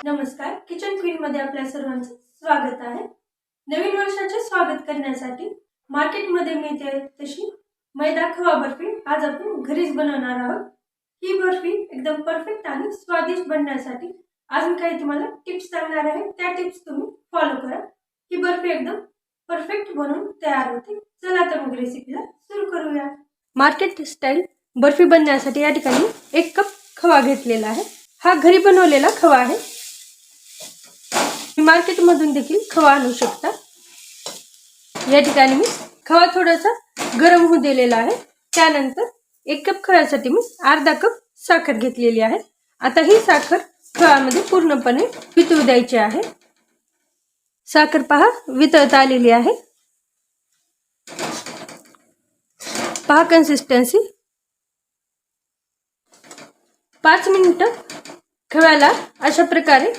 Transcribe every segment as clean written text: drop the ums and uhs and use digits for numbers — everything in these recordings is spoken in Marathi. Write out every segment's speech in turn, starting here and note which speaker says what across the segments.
Speaker 1: नमस्कार, किचन क्वीन मध्ये आपल्या सर्वांचं स्वागत आहे। नवीन वर्षाचे स्वागत करण्यासाठी मार्केटमध्ये मिळते तशी मैदा खवा बर्फी आज आपण घरीच बनवणार आहोत। ही बर्फी एकदम परफेक्ट आणि स्वादिष्ट बनण्यासाठी आज मी काही तुम्हाला टिप्स सांगणार आहे। त्या टिप्स तुम्ही फॉलो करा। ही बर्फी एकदम परफेक्ट बनून तयार होते। चला तर मग रेसिपीला सुरू करूया। मार्केट स्टाईल बर्फी बनवण्यासाठी या ठिकाणी 1 कप खवा घेतलेला आहे। हा घरी बनवलेला खवा आहे। मार्केट मधून देखील खवा आणू शकता। या ठिकाणी मी खवा थोडासा गरम होऊ दिलेला आहे। त्यानंतर 1 कप खव्यासाठी मी अर्धा कप साखर घेतलेली आहे। आता ही साखर खव्यामध्ये पूर्णपणे वितळू द्यायची आहे। साखर पहा वितळता आलेली आहे। पहा कन्सिस्टन्सी 5 मिनिटं खव्याला अशा प्रकारे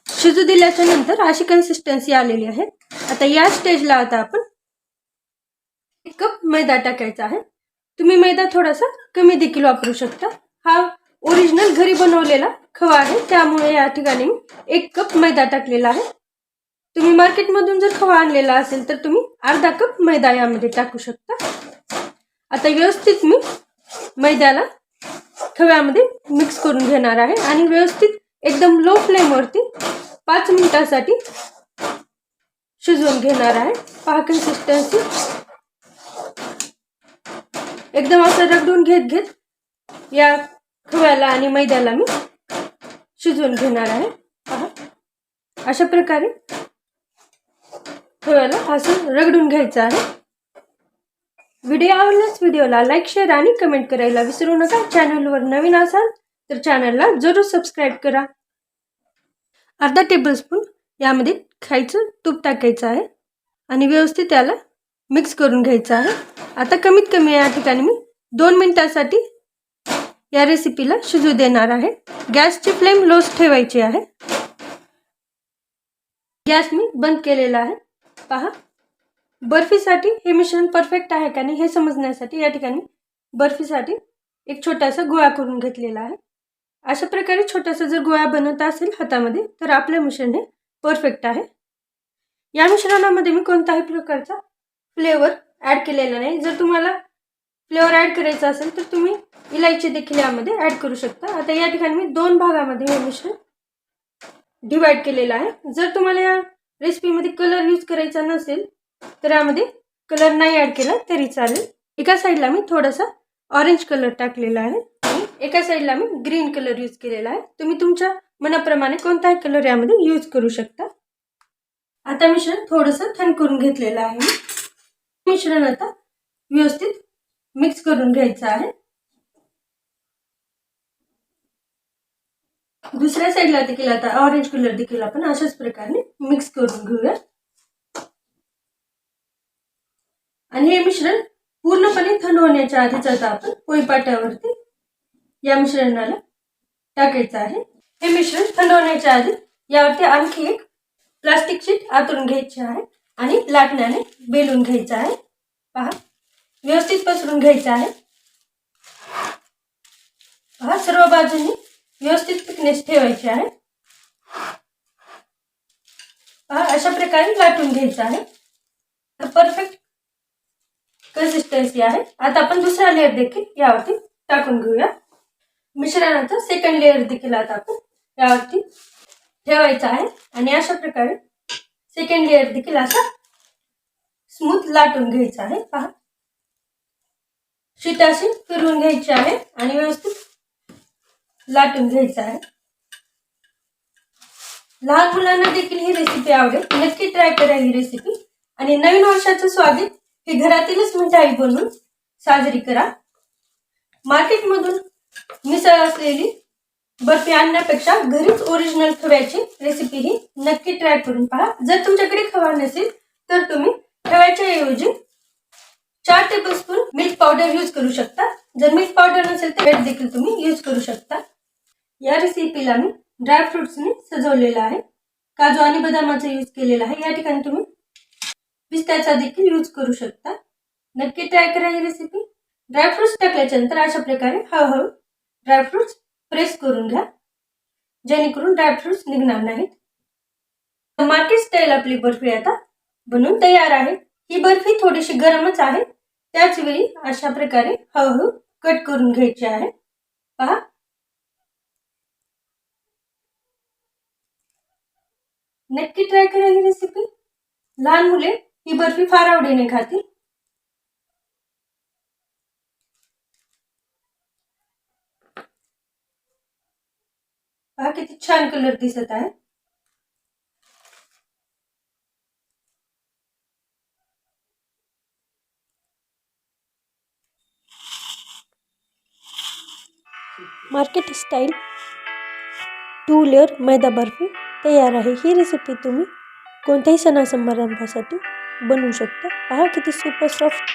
Speaker 1: शिजू दिल्याच्या नंतर अशी कन्सिस्टन्सी आलेली आहे। आता या स्टेजला आता आपण 1 कप मैदा टाकायचा आहे। तुम्ही मैदा थोडासा कमी देखील वापरू शकता। हा ओरिजिनल घरी बनवलेला खवा आहे, त्यामुळे या ठिकाणी मी 1 कप मैदा टाकलेला आहे। तुम्ही मार्केट मधून जर खवा आणलेला असेल तर तुम्ही अर्धा कप मैदा यामध्ये टाकू शकता। आता व्यवस्थित मी मैद्याला खव्यामध्ये मिक्स करून घेणार आहे आणि व्यवस्थित एकदम लो फ्लेम वरती 5 मिनिटांसाठी शिजवून घेणार आहे। पहा कन्सिस्टन्सी एकदम असं रगडून घेत या खव्याला आणि मैद्याला मी शिजवून घेणार आहे। पहा अशा प्रकारे खव्याला असं रगडून घ्यायचं आहे। व्हिडिओ आवडल्यास व्हिडिओला लाईक, शेअर आणि कमेंट करायला विसरू नका। चॅनलवर नवीन असाल तर चॅनलला जरूर सबस्क्राइब करा। अर्धा टेबलस्पून यामध्ये खायचं तूप टाकायचं आहे आणि व्यवस्थित त्याला मिक्स करून घ्यायचं आहे। आता कमीत कमी या ठिकाणी मी 2 मिनिटांसाठी या रेसिपीला शिजू देणार आहे। गॅसची फ्लेम लोच ठेवायची आहे। गॅस मी बंद केलेला आहे। पहा बर्फीसाठी हे मिश्रण परफेक्ट आहे का नाही हे समजण्यासाठी या ठिकाणी बर्फीसाठी एक छोटासा गोळा करून घेतलेला आहे। अशा प्रकारे छोटासा जर गोळा बनत असेल हातामध्ये तर आपले मिश्रण हे परफेक्ट आहे। या मिश्रणामध्ये मी कोणत्याही प्रकारचा फ्लेवर ऍड केलेला नाही। जर तुम्हाला फ्लेवर ऍड करायचा असेल तर तुम्ही इलायची देखील यामध्ये ऍड करू शकता। आता या ठिकाणी मी 2 भागामध्ये हे मिश्रण डिवाइड केलेलं आहे। जर तुम्हाला या रेसिपीमध्ये कलर यूज करायचा नसेल तर यामध्ये कलर नाही ऍड केला तरी चालेल। एका साइडला मी थोडासा ऑरेंज कलर टाकलेला आहे आणि एका साइडला मी ग्रीन कलर यूज केलेला आहे। तुम्ही तुमच्या मनाप्रमाणे कोणताही कलर यामध्ये यूज करू शकता। आता मिश्रण थोडंसं थंड करून घेतलेलं आहे। मिश्रण आता व्यवस्थित मिक्स करून घ्यायचं आहे। दुसऱ्या साइडला देखील आता ऑरेंज कलर देखील आपण अशाच प्रकारे मिक्स करून घेऊया आणि हे मिश्रण पूर्णपणे थंड होण्याच्या आधीच आता आपण पोळपाट्यावरती या मिश्रणाला टाकायचं आहे। हे मिश्रण थंड होण्याच्या आधी यावरती आणखी एक प्लास्टिक शीट आतरून घ्यायची आहे आणि लाटण्याने बेलून घ्यायचं आहे। पहा व्यवस्थित पसरून घ्यायचं आहे। पहा सर्व बाजूंनी व्यवस्थित थिकनेस ठेवायची आहे। पहा अशा प्रकारे लाटून घ्यायचं आहे। परफेक्ट कन्सिस्टन्सी आहे। आता आपण दुसरा लेयर देखील यावरती टाकून घेऊया। मिश्रणाचा सेकंड लेयर देखील आता आपण यावरती ठेवायचा आहे आणि अशा प्रकारे सेकंड लेयर देखील असा स्मूथ लाटून घ्यायचा आहे। पहा शीट अशी फिरवून घ्यायची आहे आणि व्यवस्थित लाटून घ्यायचं आहे। लहान मुलांना देखील ही रेसिपी आवडेल। नक्की ट्राय करा ही रेसिपी आणि नवीन वर्षाचं स्वागत हे घरातीलच मिठाई बनवून साजरी करा। मार्केट मधून मिसळ असलेली बर्फी आणण्यापेक्षा घरीच ओरिजिनल खव्याची रेसिपी ही नक्की ट्राय करून पहा। जर तुमच्याकडे खवा नसेल तर तुम्ही खव्याच्या ऐवजी 4 टेबलस्पून मिल्क पावडर यूज करू शकता। जर मिल्क पावडर नसेल तर ब्रेड देखील तुम्ही यूज करू शकता। या रेसिपीला मी ड्राय फ्रुट्सने सजवलेला आहे। काजू आणि बदामाचा यूज केलेला आहे। या ठिकाणी तुम्ही पिस्त्याचा देखील यूज करू शकता। नक्की ट्राय करा ही रेसिपी। ड्राय फ्रुट्स टाकल्यानंतर अशा प्रकारे हळूहळू ड्राय फ्रुट्स प्रेस करून घ्या। जेणेकरून ड्रायफ्रुट्स निघणार नाहीत। मार्केट स्टाईल आपली बर्फी आता बनून तयार आहे। ही बर्फी थोडीशी गरमच आहे, त्याच वेळी अशा प्रकारे हळूहळू कट करून घ्यायची आहे। पहा, नक्की ट्राय करा ही रेसिपी। लहान मुले ही बर्फी फार आवडीने खातील। पहा किती छान कलर दिसत आहे। मार्केट स्टाईल 2 लेअर मैदा बर्फी तयार आहे। ही रेसिपी तुम्ही कोणत्याही सणासमारंभासाठी बनवू शकता। पहा किती सुपर सॉफ्ट